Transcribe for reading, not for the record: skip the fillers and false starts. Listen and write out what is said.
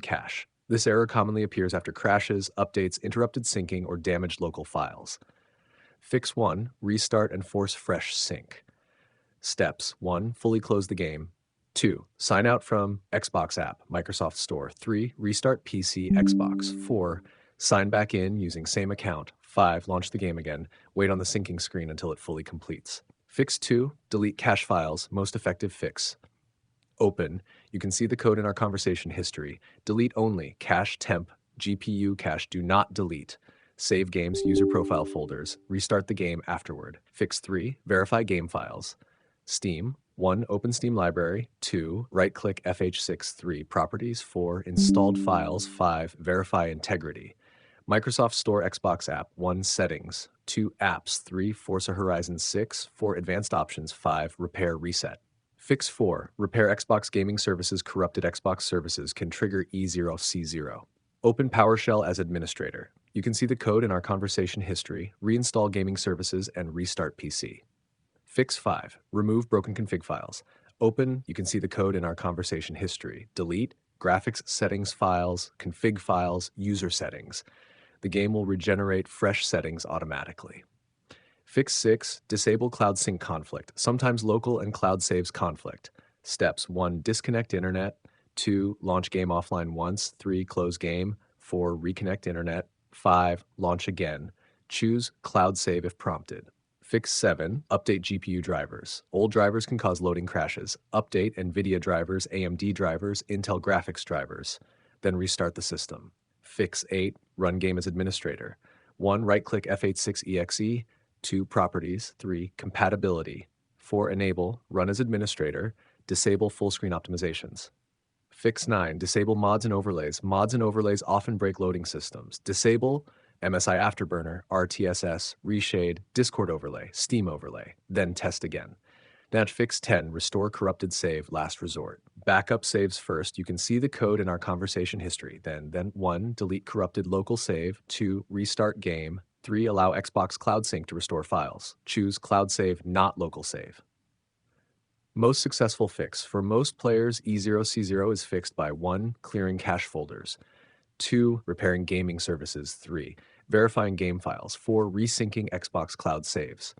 cache. This error commonly appears after crashes, updates, interrupted syncing, or damaged local files. Fix 1. Restart and force fresh sync. Steps: 1. Fully close the game. 2. Sign out from Xbox app, Microsoft Store. 3. Restart PC, Xbox. 4. Sign back in using same account. 5. Launch the game again. Wait on the syncing screen until it fully completes. Fix 2. Delete cache files. Most effective fix. Open. You can see the code in our conversation history. Delete only. Cache temp. GPU cache. Do not delete. Save games, user profile folders. Restart the game afterward. Fix 3. Verify game files. Steam. 1. Open Steam library. 2. Right-click FH6 3. Properties. 4. Installed files. 5. Verify integrity. Microsoft Store Xbox app. 1. Settings. 2. Apps. 3. Forza Horizon 6. 4. Advanced options. 5. Repair reset. Fix 4. Repair Xbox Gaming Services corrupted Xbox services can trigger E0-C0. Open PowerShell as administrator. You can see the code in our conversation history, reinstall gaming services, and restart PC. Fix 5. Remove broken config files. Open, you can see the code in our conversation history. Delete graphics settings files, config files, user settings. The game will regenerate fresh settings automatically. Fix 6. Disable cloud sync conflict, sometimes local and cloud saves conflict. Steps: 1. Disconnect internet. 2. Launch game offline once. 3. Close game. 4. Reconnect internet. 5. Launch again. Choose cloud save if prompted. Fix 7. Update GPU drivers. Old drivers can cause loading crashes. Update NVIDIA drivers, AMD drivers, Intel graphics drivers. Then restart the system. Fix 8. Run game as administrator. 1. Right-click FH6 EXE. 2. Properties. 3. Compatibility. 4. Enable. Run as administrator. Disable full screen optimizations. Fix 9. Disable mods and overlays. Mods and overlays often break loading systems. Disable MSI Afterburner, RTSS, Reshade, Discord overlay, Steam overlay. Then test again. Now fix 10. Restore corrupted save, last resort. Backup saves first. You can see the code in our conversation history. Then 1. Delete corrupted local save. 2. Restart game. 3. Allow Xbox Cloud Sync to restore files. Choose Cloud Save, not Local Save. Most successful fix. For most players, E0-C0 is fixed by 1. Clearing cache folders. 2. Repairing gaming services. 3. Verifying game files. 4. Resyncing Xbox Cloud saves.